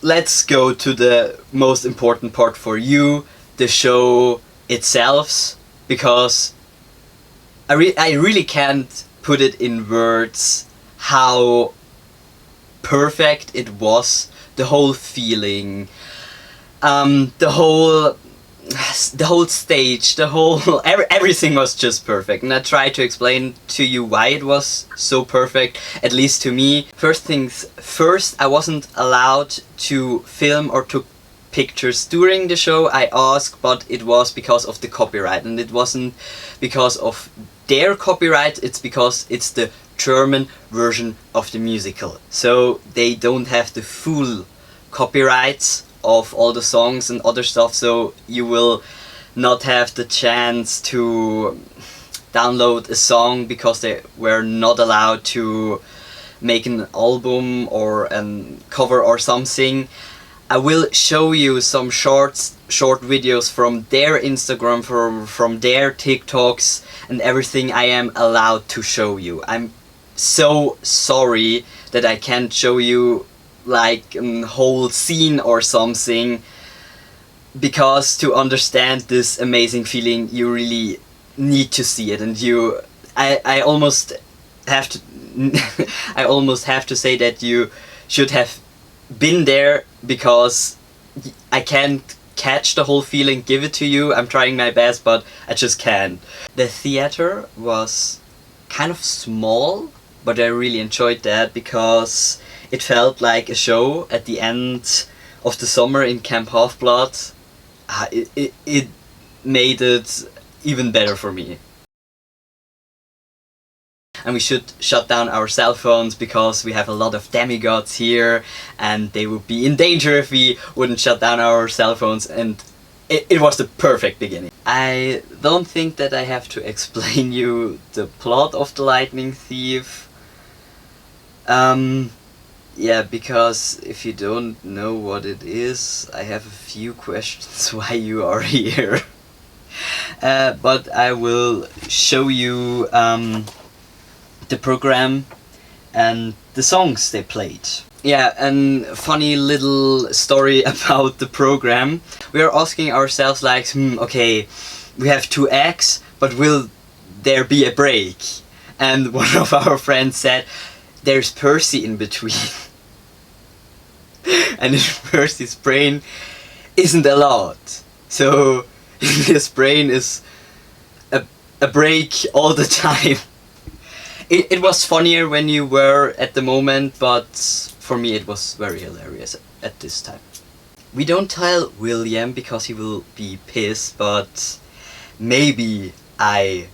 let's go to the most important part for you, the show itself, because I really can't put it in words how perfect it was, the whole feeling, the whole stage, everything was just perfect. And I try to explain to you why it was so perfect, at least to me. First things first, I wasn't allowed to film or took pictures during the show. I asked, but it was because of the copyright, and it wasn't because of their copyright, it's because it's the German version of the musical. So they don't have the full copyrights of all the songs and other stuff, so you will not have the chance to download a song because they were not allowed to make an album or a cover or something. I will show you some short videos from their Instagram, from their TikToks and everything I am allowed to show you. I'm so sorry that I can't show you like a whole scene or something, because to understand this amazing feeling you really need to see it, and I almost have to I almost have to say that you should have been there, because I can't catch the whole feeling, give it to you. I'm trying my best, but I just can't. The theater was kind of small, but I really enjoyed that because it felt like a show at the end of the summer in Camp Half-Blood. It made it even better for me. And we should shut down our cell phones because we have a lot of demigods here and they would be in danger if we wouldn't shut down our cell phones, and it was the perfect beginning. I don't think that I have to explain you the plot of The Lightning Thief. Yeah, because if you don't know what it is, I have a few questions why you are here. But I will show you the program and the songs they played. Yeah, and funny little story about the program. We are asking ourselves like, okay, we have 2 acts, but will there be a break? And one of our friends said, there's Percy in between. And in Percy's brain isn't a lot. So his brain is a break all the time. It was funnier when you were at the moment, but for me it was very hilarious at this time. We don't tell William because he will be pissed, but maybe I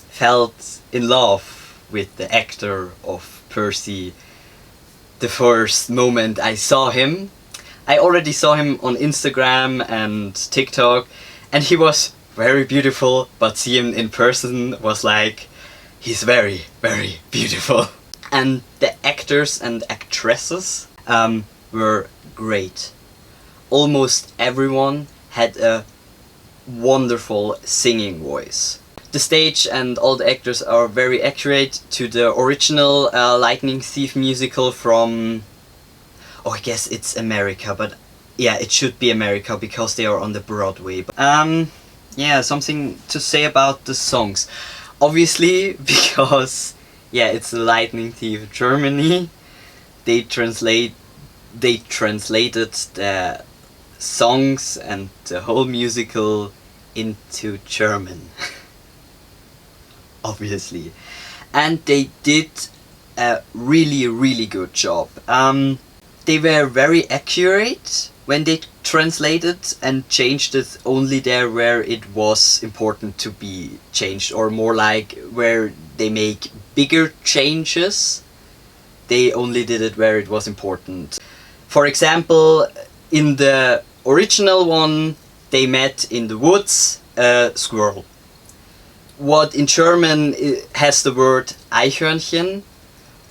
felt in love with the actor of Percy the first moment I saw him. I already saw him on Instagram and TikTok, and he was very beautiful, but seeing him in person was like, he's very, very beautiful. And the actors and actresses were great. Almost everyone had a wonderful singing voice. The stage and all the actors are very accurate to the original Lightning Thief musical from, oh, I guess it's America, but yeah, it should be America because they are on the Broadway. Yeah, something to say about the songs. Obviously, because yeah, it's the Lightning Thief Germany, they translated the songs and the whole musical into German. Obviously. And they did a really, really good job. They were very accurate when they translated and changed it only there where it was important to be changed, or more like where they make bigger changes. They only did it where it was important. For example, in the original one, they met in the woods, a squirrel. What in German has the word Eichhörnchen,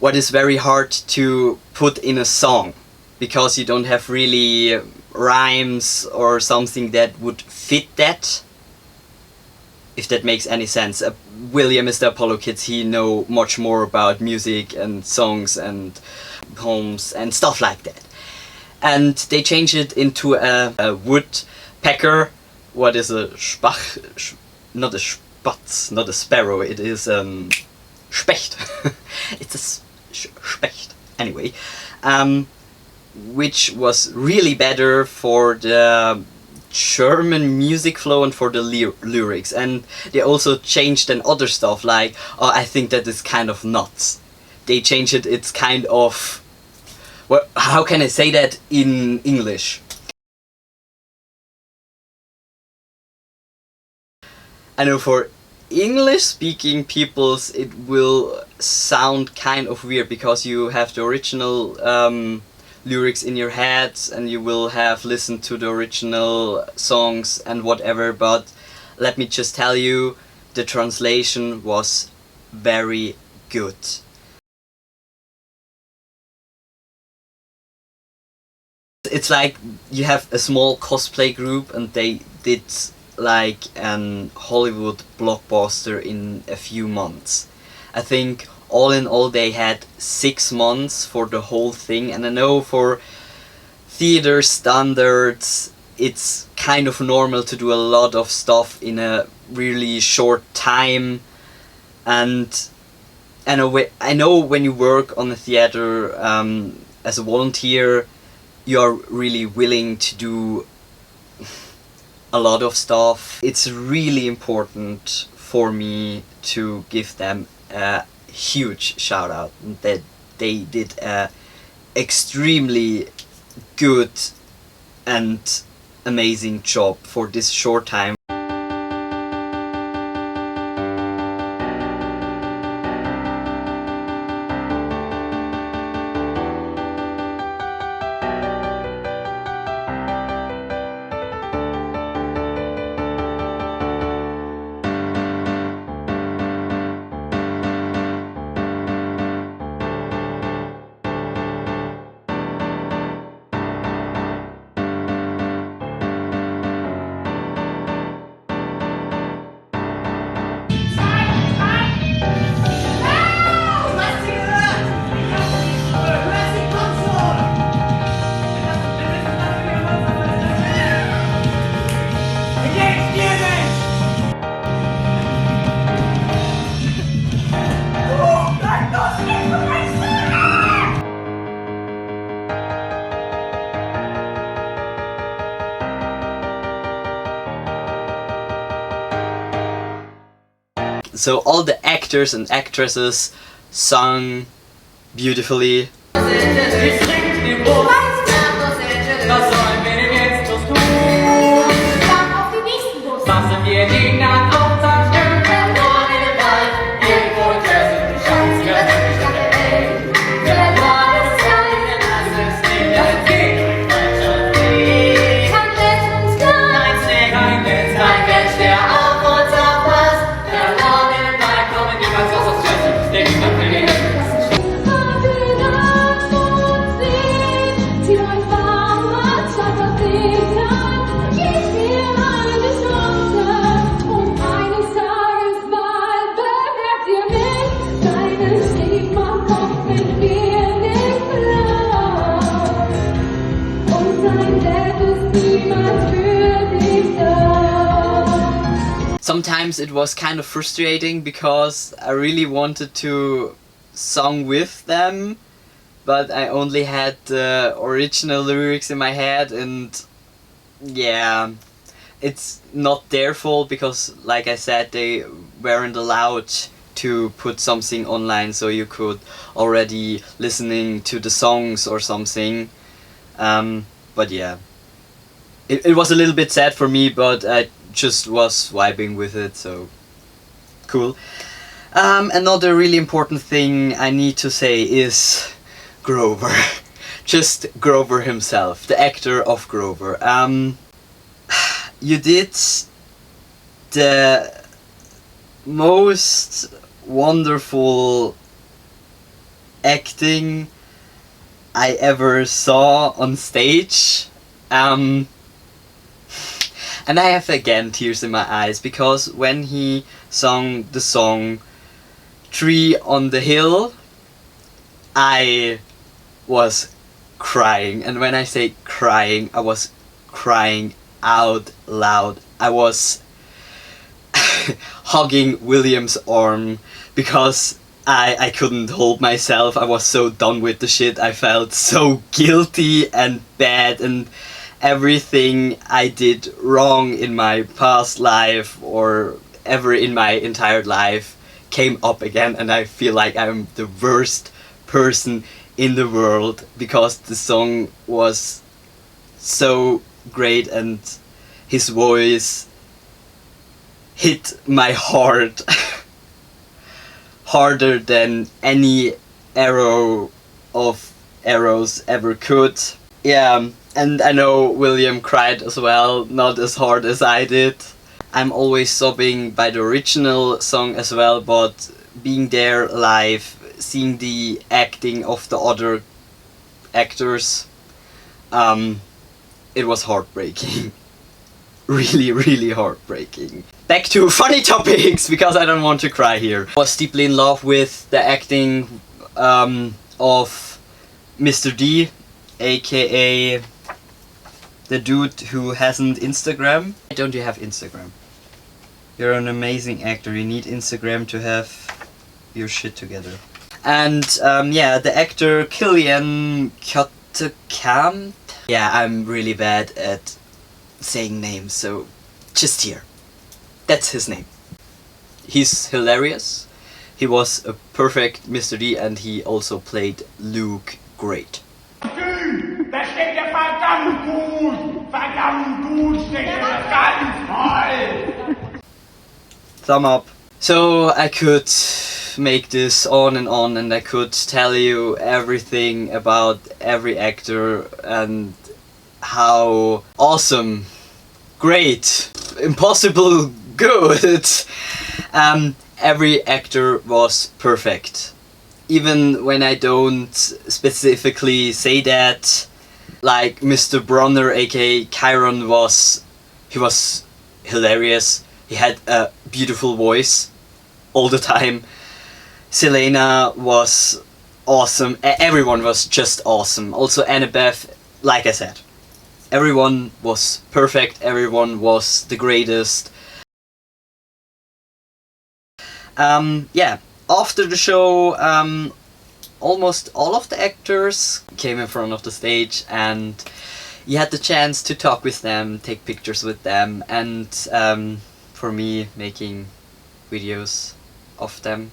what is very hard to put in a song, because you don't have really rhymes or something that would fit that, if that makes any sense. William is the Apollo Kids, he know much more about music and songs and poems and stuff like that. and they changed it into a woodpecker. What is a Spach? Not a Spatz, not a sparrow. It is Specht. It's a Specht. Anyway, which was really better for the German music flow and for the lyrics. And they also changed then other stuff, like, oh, I think that is kind of nuts. They changed it. It's kind of, well, how can I say that in English? I know for English speaking peoples it will sound kind of weird, because you have the original lyrics in your head and you will have listened to the original songs and whatever, but let me just tell you, the translation was very good. It's like you have a small cosplay group and they did like an Hollywood blockbuster in a few months. I think all in all they had 6 months for the whole thing, and I know for theater standards it's kind of normal to do a lot of stuff in a really short time, and I know when you work on a theater as a volunteer, you are really willing to do a lot of stuff. It's really important for me to give them a huge shout out that they did a extremely good and amazing job for this short time. So all the actors and actresses sung beautifully. Sometimes it was kind of frustrating because I really wanted to sing with them, but I only had the original lyrics in my head, and yeah, it's not their fault because, like I said, they weren't allowed to put something online so you could already listening to the songs or something. But yeah, it was a little bit sad for me, but I just was vibing with it, so cool. Another really important thing I need to say is Grover. Just Grover himself, the actor of Grover. You did the most wonderful acting I ever saw on stage. And I have again tears in my eyes because when he sang the song Tree on the Hill, I was crying. And when I say crying, I was crying out loud. I was hugging William's arm because I couldn't hold myself. I was so done with the shit. I felt so guilty and bad, and everything I did wrong in my past life or ever in my entire life came up again, and I feel like I'm the worst person in the world because the song was so great and his voice hit my heart harder than any arrow of arrows ever could. Yeah, and I know William cried as well, not as hard as I did. I'm always sobbing by the original song as well, but being there live, seeing the acting of the other actors, it was heartbreaking. Really, really heartbreaking. Back to funny topics, because I don't want to cry here. I was deeply in love with the acting of Mr.D, aka the dude who hasn't Instagram. Why don't you have Instagram? You're an amazing actor, you need Instagram to have your shit together. And yeah, the actor Kilian. Yeah, I'm really bad at saying names, so just here. That's his name. He's hilarious. He was a perfect Mr.D and he also played Luke great. Da steht er verdammt gut! Verdammt gut steht er ganz toll! Thumb up. So I could make this on and I could tell you everything about every actor and how awesome, great, impossible good every actor was perfect. Even when I don't specifically say that, like Mr. Bronner aka Chiron was hilarious. He had a beautiful voice all the time. Selena was awesome. Everyone was just awesome. Also Annabeth, like I said, everyone was perfect. Everyone was the greatest. Yeah, after the show, almost all of the actors came in front of the stage and you had the chance to talk with them, take pictures with them, and for me, making videos of them.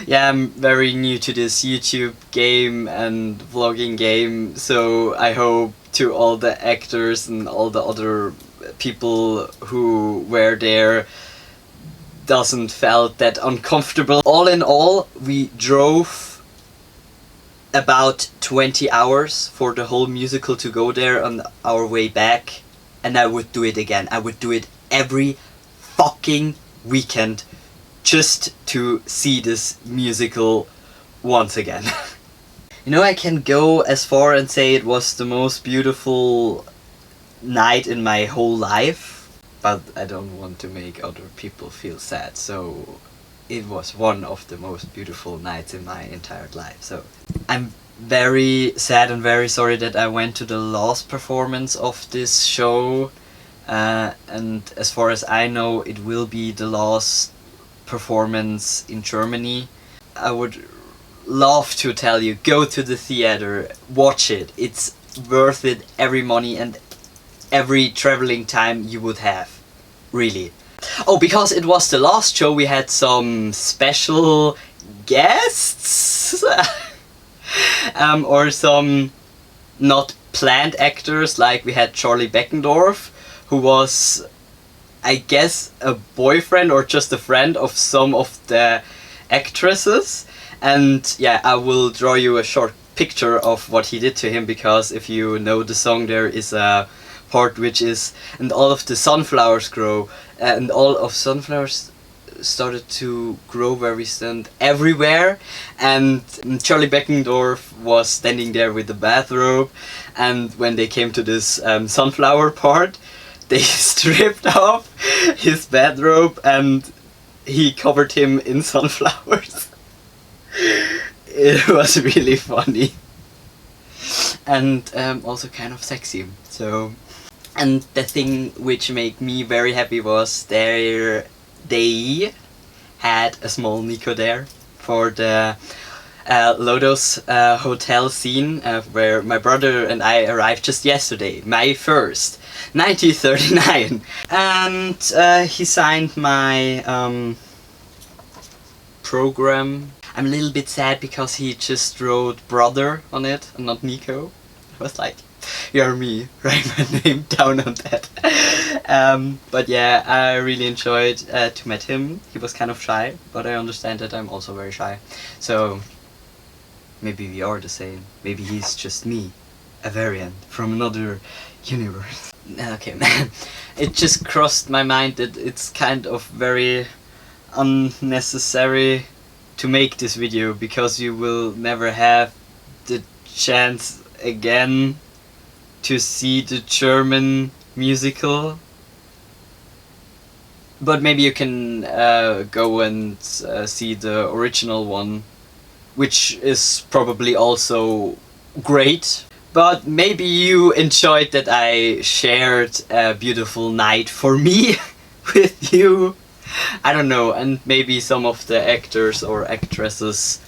Yeah, I'm very new to this YouTube game and vlogging game, so I hope to all the actors and all the other people who were there doesn't felt that uncomfortable. All in all, we drove about 20 hours for the whole musical to go there on our way back, and I would do it again. I would do it every fucking weekend just to see this musical once again. You know, I can go as far and say it was the most beautiful night in my whole life, but I don't want to make other people feel sad, so it was one of the most beautiful nights in my entire life. So I'm very sad and very sorry that I went to the last performance of this show, and as far as I know it will be the last performance in Germany. I would love to tell you, go to the theater, watch it. It's worth it, every money and every traveling time you would have. Really. Oh, because it was the last show, we had some special guests or some not planned actors, like we had Charlie Beckendorf, who was, I guess, a boyfriend or just a friend of some of the actresses. And yeah, I will draw you a short picture of what he did to him, because if you know the song, there is a part which is, and all of the sunflowers grow, and all of sunflowers started to grow where we stand everywhere, and Charlie Beckendorf was standing there with the bathrobe, and when they came to this sunflower part, they stripped off his bathrobe and he covered him in sunflowers. It was really funny. and also kind of sexy. So, and the thing which made me very happy was they had a small Nico there for the Lodos hotel scene where my brother and I arrived just yesterday, May 1st, 1939, and he signed my program. I'm a little bit sad because he just wrote brother on it and not Nico. I was like, you're me, write my name down on that. But yeah, I really enjoyed to meet him. He was kind of shy, but I understand that I'm also very shy. So maybe we are the same. Maybe he's just me, a variant from another universe. Okay, man. It just crossed my mind that it's kind of very unnecessary to make this video because you will never have the chance again to see the German musical. But maybe you can go and see the original one, which is probably also great. But maybe you enjoyed that I shared a beautiful night for me with you. I don't know, and maybe some of the actors or actresses.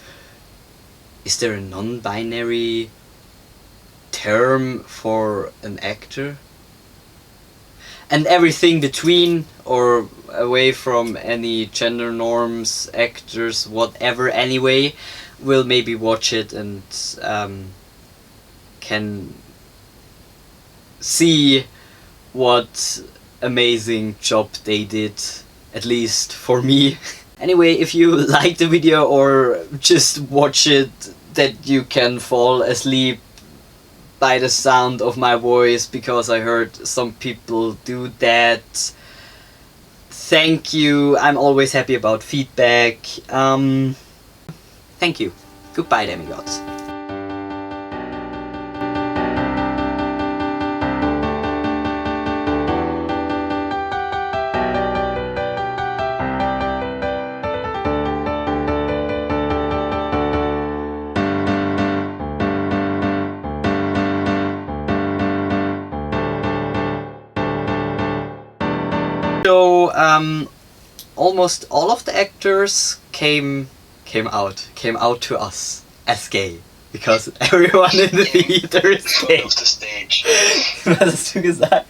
Is there a non-binary term for an actor? And everything between or away from any gender norms, actors, whatever anyway, will maybe watch it and can see what amazing job they did, at least for me. Anyway, if you like the video or just watch it that you can fall asleep by the sound of my voice, because I heard some people do that, thank you. I'm always happy about feedback. Thank you. Goodbye, demigods. So almost all of the actors came out to us as gay, because everyone in the theater is gay. Auf der Stage. Was hast du gesagt?